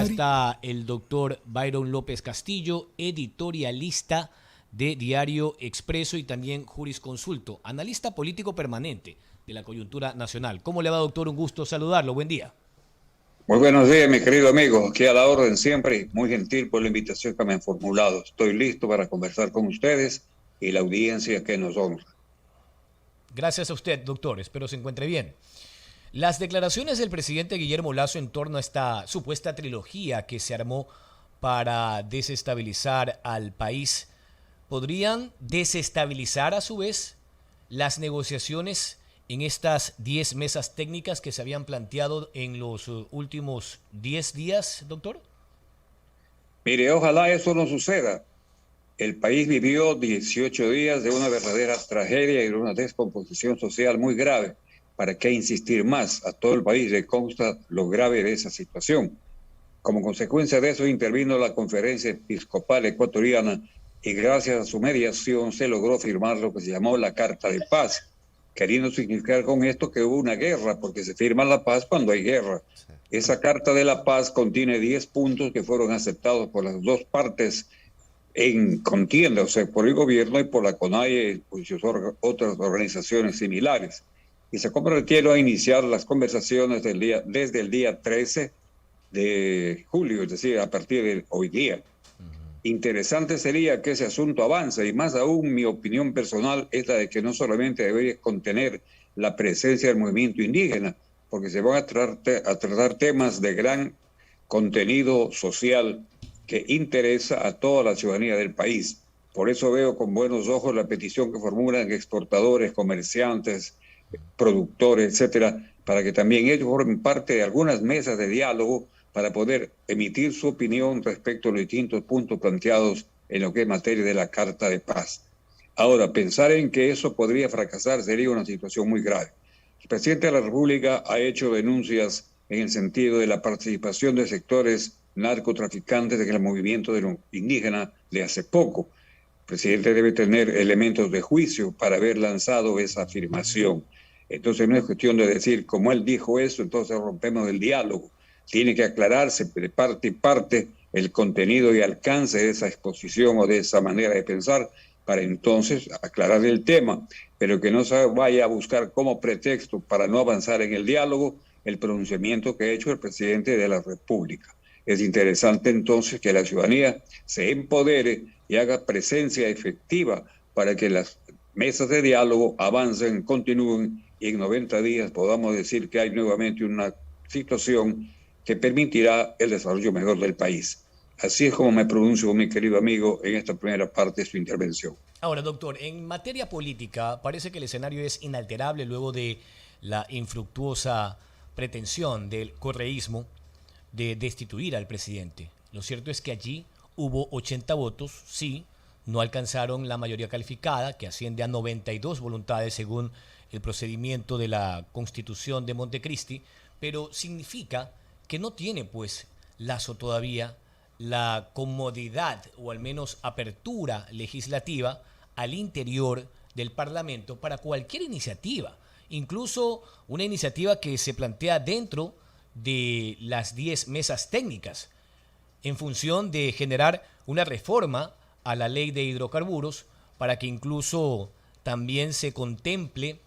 Ya está el doctor Byron López Castillo, editorialista de Diario Expreso y también jurisconsulto, analista político permanente de la coyuntura nacional. ¿Cómo le va, doctor? Un gusto saludarlo. Buen día. Muy buenos días, mi querido amigo. Aquí a la orden siempre. Muy gentil por la invitación que me han formulado. Estoy listo para conversar con ustedes y la audiencia que nos honra. Gracias a usted, doctor. Espero se encuentre bien. Las declaraciones del presidente Guillermo Lasso en torno a esta supuesta trilogía que se armó para desestabilizar al país podrían desestabilizar a su vez las negociaciones en estas 10 mesas técnicas que se habían planteado en los últimos 10 días, doctor. Mire, ojalá eso no suceda. El país vivió 18 días de una verdadera tragedia y de una descomposición social muy grave. ¿Para qué insistir más? A todo el país le consta lo grave de esa situación. Como consecuencia de eso intervino la Conferencia Episcopal Ecuatoriana y gracias a su mediación se logró firmar lo que se llamó la Carta de Paz, queriendo significar con esto que hubo una guerra, porque se firma la paz cuando hay guerra. Esa Carta de la Paz contiene 10 puntos que fueron aceptados por las dos partes en contienda, o sea, por el gobierno y por la CONAIE y sus otras organizaciones similares. Y se comprometieron a iniciar las conversaciones desde el día 13 de julio, es decir, a partir de hoy día. Interesante sería que ese asunto avance, y más aún mi opinión personal es la de que no solamente debería contener la presencia del movimiento indígena, porque se van a tratar temas de gran contenido social que interesa a toda la ciudadanía del país. Por eso veo con buenos ojos la petición que formulan exportadores, comerciantes, productores, etcétera, para que también ellos formen parte de algunas mesas de diálogo para poder emitir su opinión respecto a los distintos puntos planteados en lo que es materia de la Carta de Paz. Ahora, pensar en que eso podría fracasar sería una situación muy grave. El presidente de la República ha hecho denuncias en el sentido de la participación de sectores narcotraficantes en el movimiento de los indígenas de hace poco. El presidente debe tener elementos de juicio para haber lanzado esa afirmación. Entonces no es cuestión de decir, como él dijo eso, entonces rompemos el diálogo. Tiene que aclararse de parte y parte el contenido y alcance de esa exposición o de esa manera de pensar para entonces aclarar el tema, pero que no se vaya a buscar como pretexto para no avanzar en el diálogo el pronunciamiento que ha hecho el presidente de la República. Es interesante entonces que la ciudadanía se empodere y haga presencia efectiva para que las mesas de diálogo avancen, continúen y en 90 días podamos decir que hay nuevamente una situación que permitirá el desarrollo mejor del país. Así es como me pronuncio, mi querido amigo, en esta primera parte de su intervención. Ahora, doctor, en materia política parece que el escenario es inalterable luego de la infructuosa pretensión del correísmo de destituir al presidente. Lo cierto es que allí hubo 80 votos, sí, no alcanzaron la mayoría calificada, que asciende a 92 voluntades según el procedimiento de la Constitución de Montecristi, pero significa que no tiene, pues, Lasso todavía la comodidad o al menos apertura legislativa al interior del Parlamento para cualquier iniciativa, incluso una iniciativa que se plantea dentro de las 10 mesas técnicas, en función de generar una reforma a la ley de hidrocarburos para que incluso también se contemple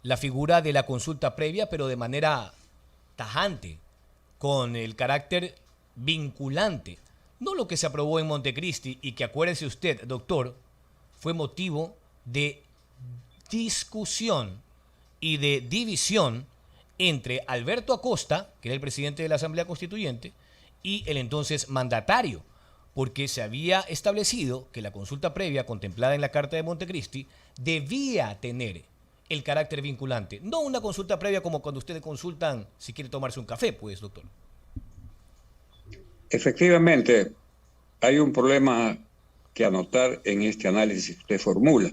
la figura de la consulta previa, pero de manera tajante, con el carácter vinculante. No lo que se aprobó en Montecristi y que, acuérdese usted, doctor, fue motivo de discusión y de división entre Alberto Acosta, que era el presidente de la Asamblea Constituyente, y el entonces mandatario, porque se había establecido que la consulta previa contemplada en la Carta de Montecristi debía tener el carácter vinculante, no una consulta previa como cuando ustedes consultan si quiere tomarse un café, pues, doctor. Efectivamente, hay un problema que anotar en este análisis que usted formula.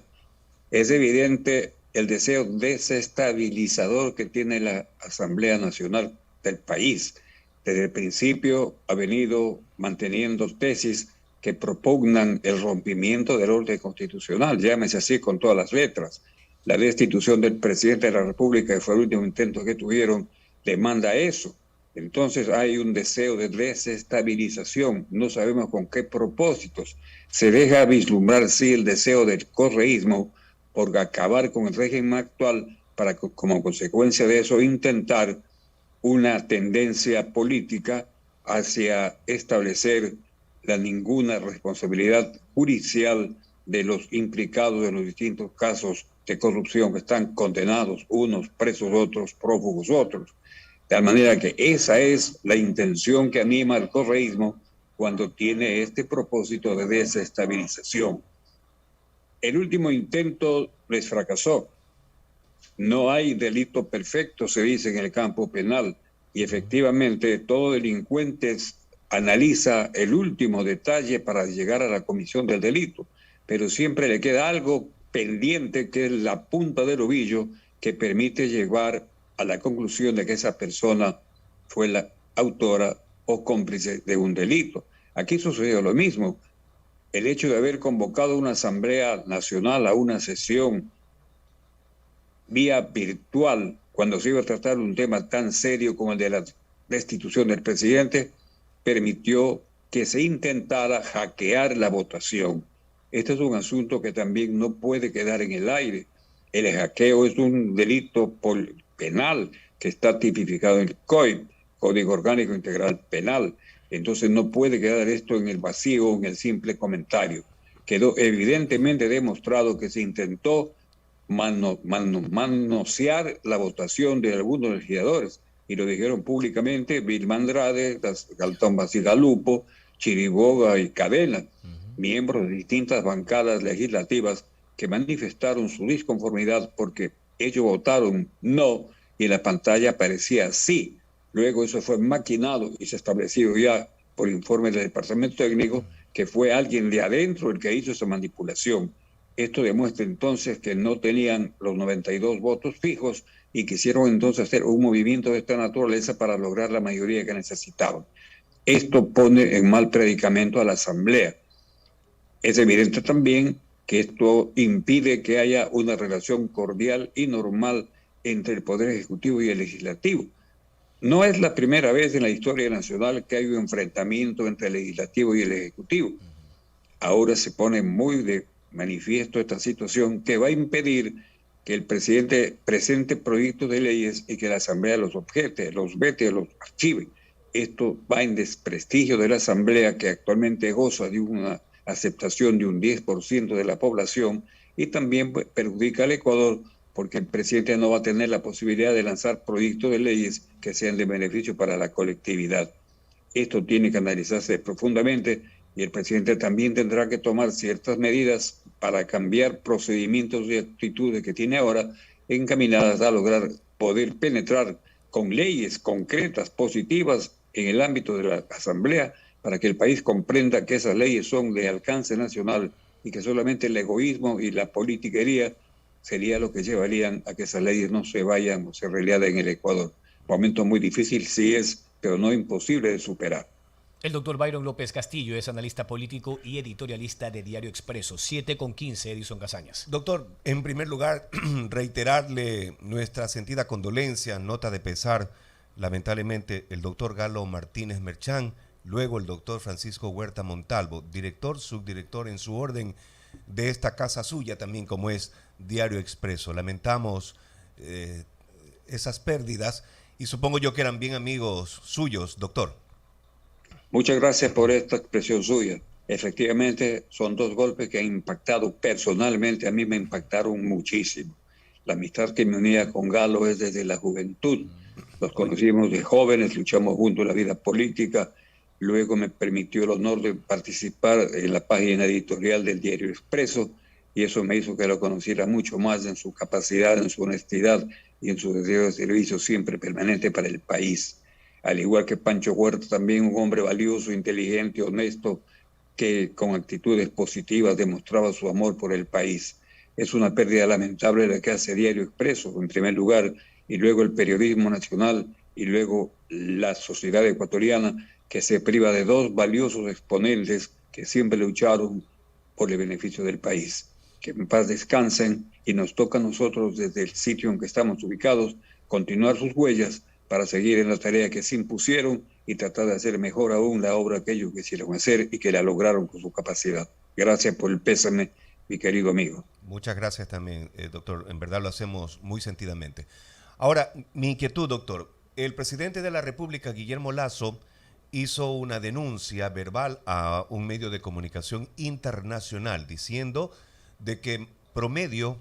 Es evidente el deseo desestabilizador que tiene la Asamblea Nacional del país. Desde el principio ha venido manteniendo tesis que propugnan el rompimiento del orden constitucional, llámese así con todas las letras. La destitución del presidente de la República, que fue el último intento que tuvieron, demanda eso. Entonces hay un deseo de desestabilización, no sabemos con qué propósitos. Se deja vislumbrar, sí, el deseo del correísmo por acabar con el régimen actual para, como consecuencia de eso, intentar una tendencia política hacia establecer la ninguna responsabilidad judicial de los implicados en los distintos casos de corrupción que están condenados, unos presos, otros prófugos, otros. De tal manera que esa es la intención que anima al correísmo cuando tiene este propósito de desestabilización. El último intento les fracasó. No hay delito perfecto, se dice en el campo penal, y efectivamente todo delincuente analiza el último detalle para llegar a la comisión del delito, pero siempre le queda algo pendiente que es la punta del ovillo que permite llegar a la conclusión de que esa persona fue la autora o cómplice de un delito. Aquí sucedió lo mismo. El hecho de haber convocado una asamblea nacional a una sesión vía virtual cuando se iba a tratar un tema tan serio como el de la destitución del presidente, permitió que se intentara hackear la votación. Este es un asunto que también no puede quedar en el aire. El hackeo es un delito penal que está tipificado en el COIP, Código Orgánico Integral Penal. Entonces no puede quedar esto en el vacío, en el simple comentario. Quedó evidentemente demostrado que se intentó manosear la votación de algunos legisladores, y lo dijeron públicamente Vilma Andrade, Galtón Basigalupo, Chiriboga y Cadena, miembros de distintas bancadas legislativas que manifestaron su disconformidad porque ellos votaron no y en la pantalla aparecía sí. Luego eso fue maquinado y se estableció ya por informe del departamento técnico que fue alguien de adentro el que hizo esa manipulación. Esto demuestra entonces que no tenían los 92 votos fijos y quisieron entonces hacer un movimiento de esta naturaleza para lograr la mayoría que necesitaban. Esto pone en mal predicamento a la Asamblea. Es evidente también que esto impide que haya una relación cordial y normal entre el Poder Ejecutivo y el Legislativo. No es la primera vez en la historia nacional que hay un enfrentamiento entre el Legislativo y el Ejecutivo. Ahora se pone muy de manifiesto esta situación que va a impedir que el presidente presente proyectos de leyes y que la Asamblea los objete, los vete, los archive. Esto va en desprestigio de la Asamblea, que actualmente goza de una aceptación de un 10% de la población, y también perjudica al Ecuador porque el presidente no va a tener la posibilidad de lanzar proyectos de leyes que sean de beneficio para la colectividad. Esto tiene que analizarse profundamente y el presidente también tendrá que tomar ciertas medidas para cambiar procedimientos y actitudes que tiene ahora encaminadas a lograr poder penetrar con leyes concretas, positivas en el ámbito de la Asamblea, para que el país comprenda que esas leyes son de alcance nacional y que solamente el egoísmo y la politiquería sería lo que llevarían a que esas leyes no se vayan o se realizaran en el Ecuador. Momento muy difícil, sí es, pero no imposible de superar. El doctor Byron López Castillo es analista político y editorialista de Diario Expreso. 7:15, Edison Casañas. Doctor, en primer lugar, reiterarle nuestra sentida condolencia, nota de pesar. Lamentablemente, el doctor Galo Martínez Merchán, luego el doctor Francisco Huerta Montalvo, director, subdirector en su orden de esta casa suya también, como es Diario Expreso. Lamentamos esas pérdidas y supongo yo que eran bien amigos suyos, doctor. Muchas gracias por esta expresión suya. Efectivamente, son dos golpes que han impactado personalmente, a mí me impactaron muchísimo. La amistad que me unía con Galo es desde la juventud. Nos conocimos de jóvenes, luchamos juntos en la vida política. Luego me permitió el honor de participar en la página editorial del Diario Expreso y eso me hizo que lo conociera mucho más en su capacidad, en su honestidad y en su deseo de servicio siempre permanente para el país. Al igual que Pancho Huerta, también un hombre valioso, inteligente, honesto, que con actitudes positivas demostraba su amor por el país. Es una pérdida lamentable la que hace Diario Expreso, en primer lugar, y luego el periodismo nacional, y luego la sociedad ecuatoriana, que se priva de dos valiosos exponentes que siempre lucharon por el beneficio del país. Que en paz descansen y nos toca a nosotros desde el sitio en que estamos ubicados continuar sus huellas para seguir en la tarea que se impusieron y tratar de hacer mejor aún la obra que ellos quisieron hacer y que la lograron con su capacidad. Gracias por el pésame, mi querido amigo. Muchas gracias también, doctor. En verdad lo hacemos muy sentidamente. Ahora, mi inquietud, doctor. El presidente de la República, Guillermo Lasso, hizo una denuncia verbal a un medio de comunicación internacional diciendo de que promedio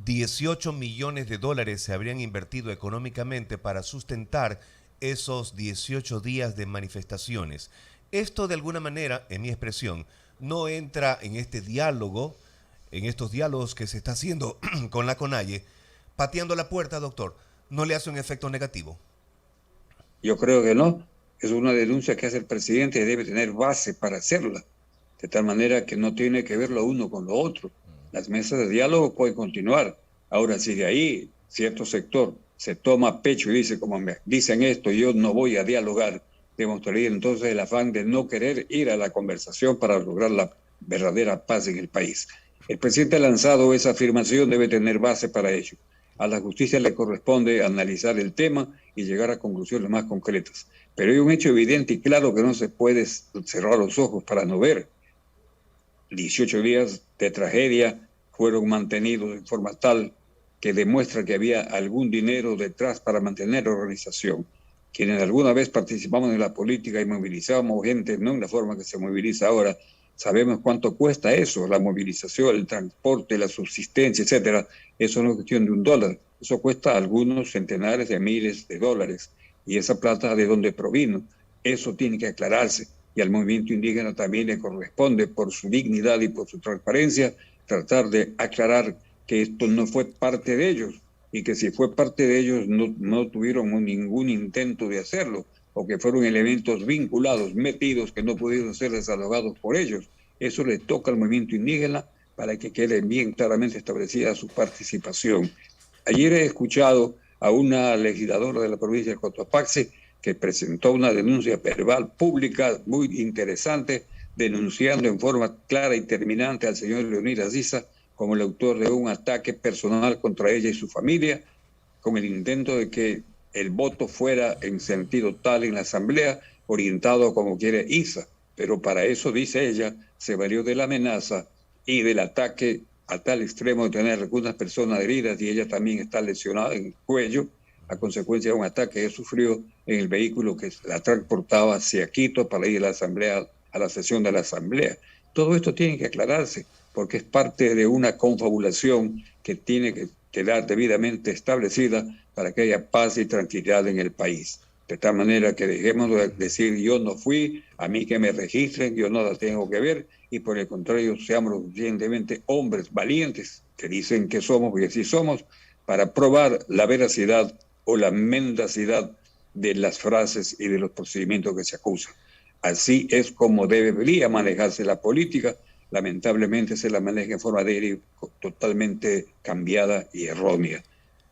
18 millones de dólares se habrían invertido económicamente para sustentar esos 18 días de manifestaciones. Esto de alguna manera, en mi expresión, no entra en este diálogo, en estos diálogos que se está haciendo con la CONAIE, pateando la puerta, doctor. ¿No le hace un efecto negativo? Yo creo que no. Es una denuncia que hace el presidente y debe tener base para hacerla, de tal manera que no tiene que ver lo uno con lo otro. Las mesas de diálogo pueden continuar. Ahora, si de ahí cierto sector se toma pecho y dice, como me dicen esto, yo no voy a dialogar, demostraría entonces el afán de no querer ir a la conversación para lograr la verdadera paz en el país. El presidente ha lanzado esa afirmación, debe tener base para ello. A la justicia le corresponde analizar el tema y llegar a conclusiones más concretas. Pero hay un hecho evidente y claro que no se puede cerrar los ojos para no ver. 18 días de tragedia fueron mantenidos de forma tal que demuestra que había algún dinero detrás para mantener la organización. Quienes alguna vez participamos en la política y movilizábamos gente, no en la forma que se moviliza ahora, sabemos cuánto cuesta eso, la movilización, el transporte, la subsistencia, etcétera. Eso no es cuestión de $1. Eso cuesta algunos centenares de miles de dólares. Y esa plata, ¿de dónde provino? Eso tiene que aclararse. Y al movimiento indígena también le corresponde, por su dignidad y por su transparencia, tratar de aclarar que esto no fue parte de ellos y que si fue parte de ellos no tuvieron ningún intento de hacerlo, o que fueron elementos vinculados, metidos, que no pudieron ser desalojados por ellos. Eso le toca al movimiento indígena para que quede bien claramente establecida su participación. Ayer he escuchado a una legisladora de la provincia de Cotopaxi que presentó una denuncia verbal pública muy interesante, denunciando en forma clara y terminante al señor Leonidas Issa como el autor de un ataque personal contra ella y su familia, con el intento de que el voto fuera en sentido tal en la asamblea, orientado como quiere Issa. Pero para eso, dice ella, se valió de la amenaza y del ataque a tal extremo de tener algunas personas heridas, y ella también está lesionada en el cuello a consecuencia de un ataque que sufrió en el vehículo que la transportaba hacia Quito para ir a la asamblea, a la sesión de la asamblea. Todo esto tiene que aclararse porque es parte de una confabulación que tiene que quedar debidamente establecida para que haya paz y tranquilidad en el país. De tal manera que dejemos de decir yo no fui, a mí que me registren, yo no la tengo que ver, y por el contrario seamos lo suficientemente hombres valientes, que dicen que somos y así somos, para probar la veracidad o la mendacidad de las frases y de los procedimientos que se acusan. Así es como debería manejarse la política. Lamentablemente se la maneja en forma de totalmente cambiada y errónea.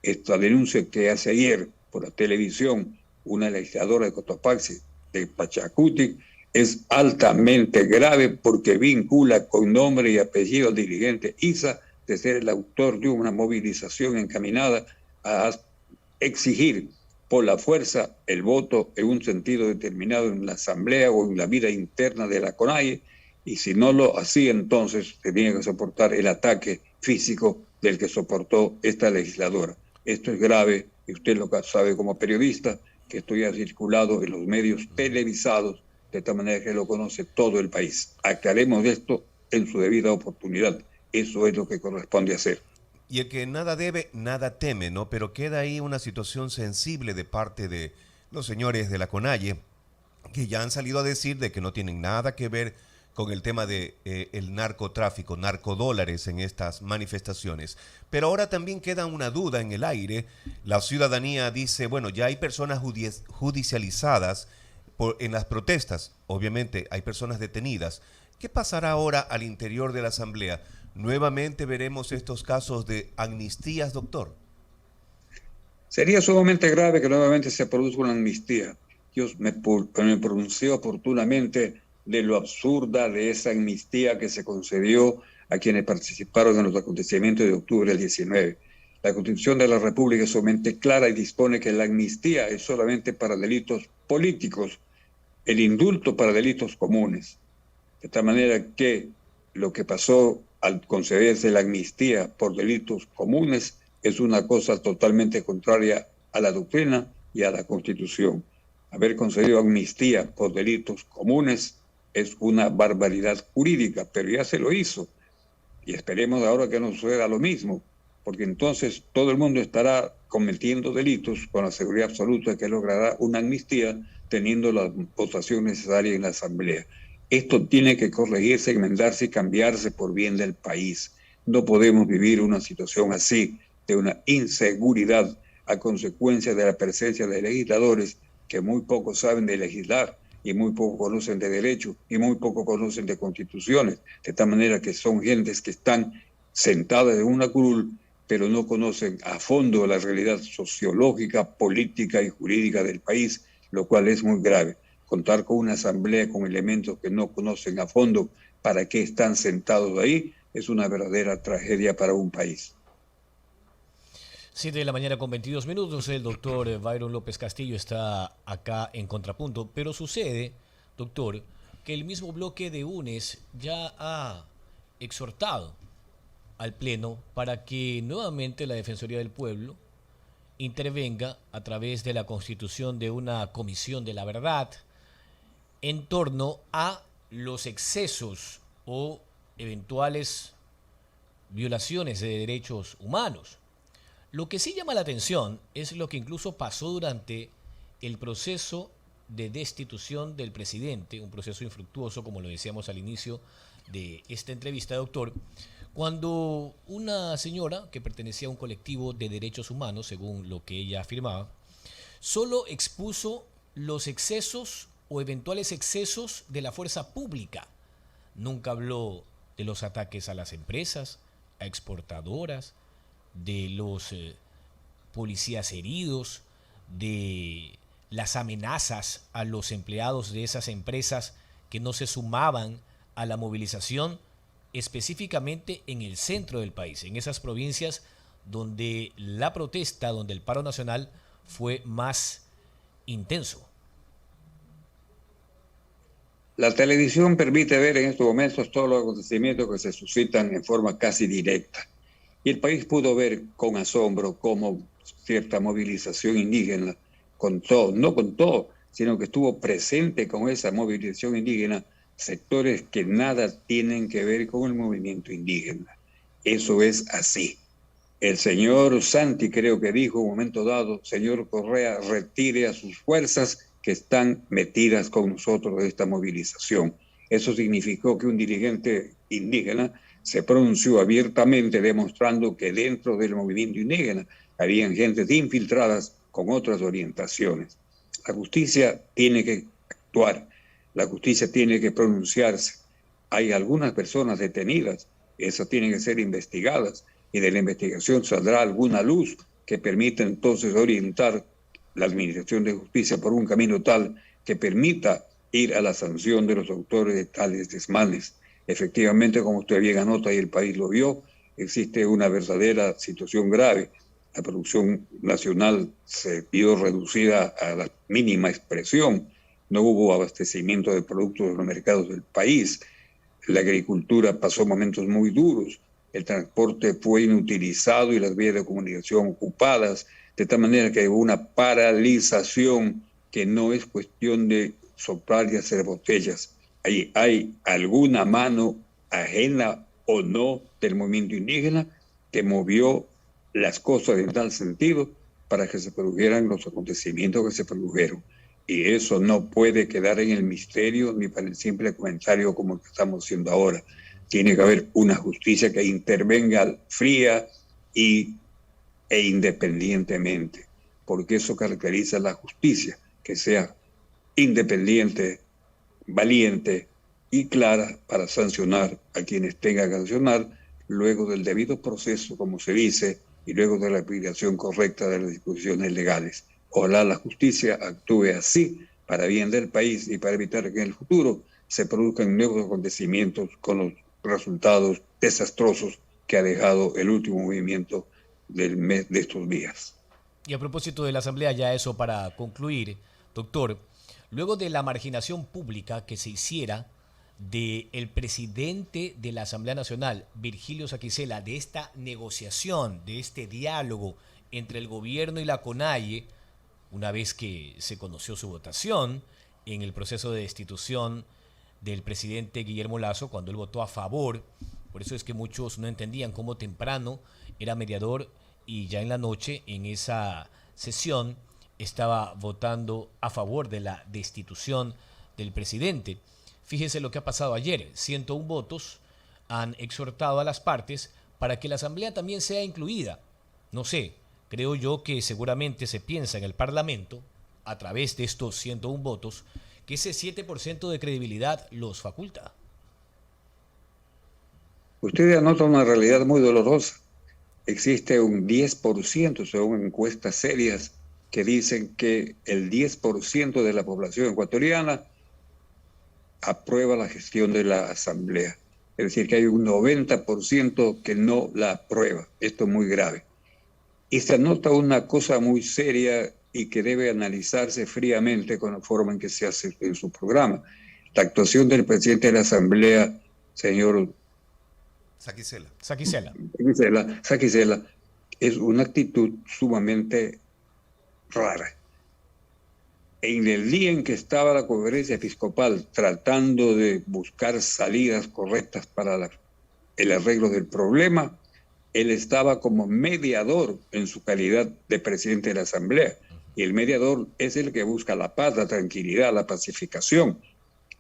Esta denuncia que hace ayer por la televisión una legisladora de Cotopaxi, de Pachacuti, es altamente grave porque vincula con nombre y apellido al dirigente Issa de ser el autor de una movilización encaminada a exigir por la fuerza el voto en un sentido determinado en la asamblea o en la vida interna de la CONAIE, y si no lo hacía entonces tenía que soportar el ataque físico del que soportó esta legisladora. Esto es grave y usted lo sabe como periodista, que esto ya ha circulado en los medios televisados de tal manera que lo conoce todo el país. Aclaremos esto en su debida oportunidad. Eso es lo que corresponde hacer. Y el que nada debe, nada teme, ¿no? Pero queda ahí una situación sensible de parte de los señores de la CONAIE, que ya han salido a decir de que no tienen nada que ver con el tema de el narcotráfico, narcodólares en estas manifestaciones. Pero ahora también queda una duda en el aire. La ciudadanía dice, bueno, ya hay personas judicializadas en las protestas. Obviamente hay personas detenidas. ¿Qué pasará ahora al interior de la Asamblea? ¿Nuevamente veremos estos casos de amnistías, doctor? Sería sumamente grave que nuevamente se produzca una amnistía. Yo me pronuncié oportunamente de lo absurda de esa amnistía que se concedió a quienes participaron en los acontecimientos de octubre del 19. La Constitución de la República es sumamente clara y dispone que la amnistía es solamente para delitos políticos, el indulto para delitos comunes. De tal manera que lo que pasó al concederse la amnistía por delitos comunes es una cosa totalmente contraria a la doctrina y a la Constitución. Haber concedido amnistía por delitos comunes es una barbaridad jurídica, pero ya se lo hizo. Y esperemos ahora que no suceda lo mismo, porque entonces todo el mundo estará cometiendo delitos con la seguridad absoluta de que logrará una amnistía teniendo la votación necesaria en la Asamblea. Esto tiene que corregirse, enmendarse y cambiarse por bien del país. No podemos vivir una situación así, de una inseguridad a consecuencia de la presencia de legisladores que muy poco saben de legislar y muy poco conocen de derecho y muy poco conocen de constituciones, de tal manera que son gentes que están sentadas en una curul, pero no conocen a fondo la realidad sociológica, política y jurídica del país, lo cual es muy grave. Contar con una asamblea con elementos que no conocen a fondo para qué están sentados ahí es una verdadera tragedia para un país. 7 de la mañana con 22 minutos, el doctor Byron López Castillo está acá en Contrapunto, pero sucede, doctor, que el mismo bloque de UNES ya ha exhortado al Pleno para que nuevamente la Defensoría del Pueblo intervenga a través de la constitución de una comisión de la verdad en torno a los excesos o eventuales violaciones de derechos humanos. Lo que sí llama la atención es lo que incluso pasó durante el proceso de destitución del presidente, un proceso infructuoso, como lo decíamos al inicio de esta entrevista, doctor, cuando una señora que pertenecía a un colectivo de derechos humanos, según lo que ella afirmaba, solo expuso los excesos o eventuales excesos de la fuerza pública. Nunca habló de los ataques a las empresas, a exportadoras, de los policías heridos, de las amenazas a los empleados de esas empresas que no se sumaban a la movilización, específicamente en el centro del país, en esas provincias donde la protesta, donde el paro nacional fue más intenso. La televisión permite ver en estos momentos todos los acontecimientos que se suscitan en forma casi directa. Y el país pudo ver con asombro cómo cierta movilización indígena, con todo, no con todo, sino que estuvo presente con esa movilización indígena, sectores que nada tienen que ver con el movimiento indígena. Eso es así. El señor Santi creo que dijo en un momento dado, señor Correa, retire a sus fuerzas que están metidas con nosotros en esta movilización. Eso significó que un dirigente indígena se pronunció abiertamente demostrando que dentro del movimiento indígena habían gentes infiltradas con otras orientaciones. La justicia tiene que actuar, la justicia tiene que pronunciarse. Hay algunas personas detenidas, esas tienen que ser investigadas y de la investigación saldrá alguna luz que permita entonces orientar la administración de justicia por un camino tal que permita ir a la sanción de los autores de tales desmanes. Efectivamente, como usted bien anota y el país lo vio, existe una verdadera situación grave. La producción nacional se vio reducida a la mínima expresión. No hubo abastecimiento de productos en los mercados del país. La agricultura pasó momentos muy duros. El transporte fue inutilizado y las vías de comunicación ocupadas, de tal manera que hubo una paralización que no es cuestión de soplar y hacer botellas. Ahí hay alguna mano ajena o no del movimiento indígena que movió las cosas en tal sentido para que se produjeran los acontecimientos que se produjeron. Y eso no puede quedar en el misterio ni para el simple comentario como el que estamos haciendo ahora. Tiene que haber una justicia que intervenga fría e independientemente, porque eso caracteriza la justicia, que sea independiente, valiente y clara para sancionar a quienes tengan que sancionar luego del debido proceso, como se dice, y luego de la aplicación correcta de las disposiciones legales. Ojalá la justicia actúe así para bien del país y para evitar que en el futuro se produzcan nuevos acontecimientos con los resultados desastrosos que ha dejado el último movimiento del mes de estos días. Y a propósito de la Asamblea, ya eso para concluir, doctor, luego de la marginación pública que se hiciera del presidente de la Asamblea Nacional, Virgilio Saquicela, de esta negociación, de este diálogo entre el gobierno y la CONAIE, una vez que se conoció su votación en el proceso de destitución del presidente Guillermo Lasso, cuando él votó a favor, por eso es que muchos no entendían cómo temprano era mediador y ya en la noche, en esa sesión, estaba votando a favor de la destitución del presidente. Fíjense lo que ha pasado ayer. 101 votos han exhortado a las partes para que la Asamblea también sea incluida. No sé, creo yo que seguramente se piensa en el Parlamento, a través de estos 101 votos, que ese 7% de credibilidad los faculta. Usted anota una realidad muy dolorosa. Existe un 10%, según encuestas serias, que dicen que el 10% de la población ecuatoriana aprueba la gestión de la Asamblea. Es decir, que hay un 90% que no la aprueba. Esto es muy grave. Y se anota una cosa muy seria y que debe analizarse fríamente con la forma en que se hace en su programa. La actuación del presidente de la Asamblea, señor Saquicela, es una actitud sumamente rara. En el día en que estaba la conferencia episcopal tratando de buscar salidas correctas para el arreglo del problema, él estaba como mediador en su calidad de presidente de la Asamblea. Y el mediador es el que busca la paz, la tranquilidad, la pacificación.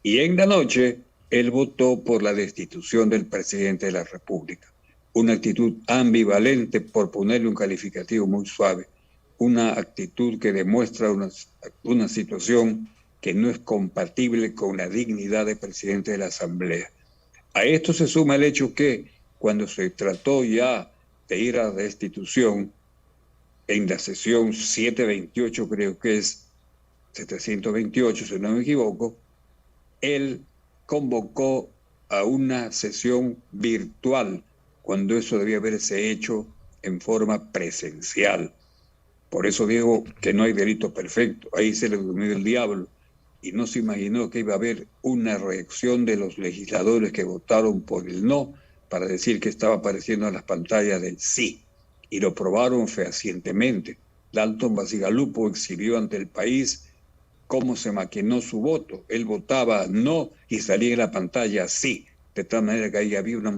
Y en la noche, él votó por la destitución del presidente de la República. Una actitud ambivalente, por ponerle un calificativo muy suave. Una actitud que demuestra una situación que no es compatible con la dignidad de presidente de la Asamblea. A esto se suma el hecho que cuando se trató ya de ir a la destitución, en la sesión 728, creo que es 728, si no me equivoco, él convocó a una sesión virtual, cuando eso debía haberse hecho en forma presencial. Por eso digo que no hay delito perfecto. Ahí se le durmió el diablo y no se imaginó que iba a haber una reacción de los legisladores que votaron por el no para decir que estaba apareciendo en las pantallas del sí. Y lo probaron fehacientemente. Dalton Basigalupo exhibió ante el país cómo se maquinó su voto. Él votaba no y salía en la pantalla sí. De tal manera que ahí había una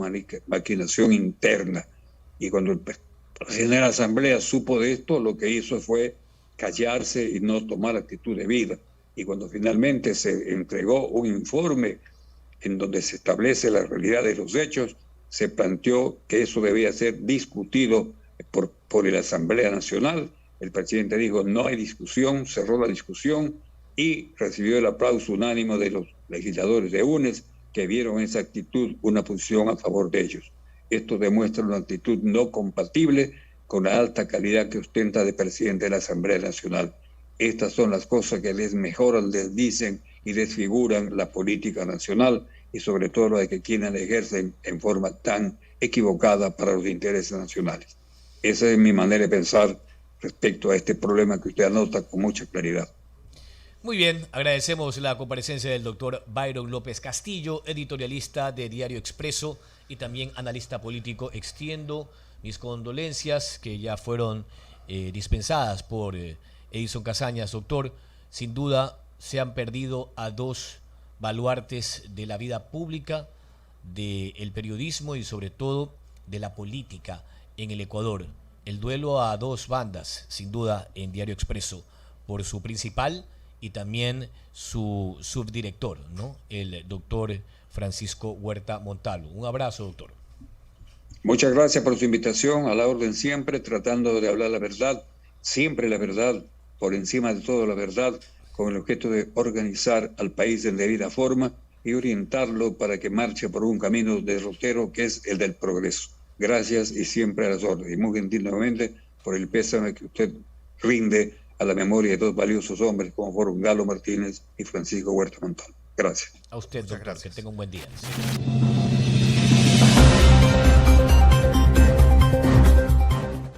maquinación interna. Y cuando el presidente de la Asamblea supo de esto, lo que hizo fue callarse y no tomar actitud debida. Y cuando finalmente se entregó un informe en donde se establece la realidad de los hechos, se planteó que eso debía ser discutido por la Asamblea Nacional. El presidente dijo no hay discusión, cerró la discusión y recibió el aplauso unánime de los legisladores de UNES que vieron esa actitud una posición a favor de ellos. Esto demuestra una actitud no compatible con la alta calidad que ostenta de presidente de la Asamblea Nacional. Estas son las cosas que les mejoran, les dicen y desfiguran la política nacional y sobre todo la de que quienes la ejercen en forma tan equivocada para los intereses nacionales. Esa es mi manera de pensar respecto a este problema que usted anota con mucha claridad. Muy bien, agradecemos la comparecencia del doctor Byron López Castillo, editorialista de Diario Expreso y también analista político. Extiendo mis condolencias que ya fueron dispensadas por Edison Casañas. Doctor, sin duda se han perdido a dos baluartes de la vida pública, del periodismo y sobre todo de la política en el Ecuador. El duelo a dos bandas, sin duda, en Diario Expreso, por su principal y también su subdirector, ¿no? El doctor Francisco Huerta Montalvo. Un abrazo, doctor. Muchas gracias por su invitación, a la orden siempre, tratando de hablar la verdad, siempre la verdad, por encima de todo la verdad, con el objeto de organizar al país en debida forma y orientarlo para que marche por un camino derrotero que es el del progreso. Gracias y siempre a las órdenes. Y muy gentil nuevamente por el pésame que usted rinde a la memoria de dos valiosos hombres como fueron Galo Martínez y Francisco Huerta Montalvo. Gracias. A usted, doctor, que tenga un buen día.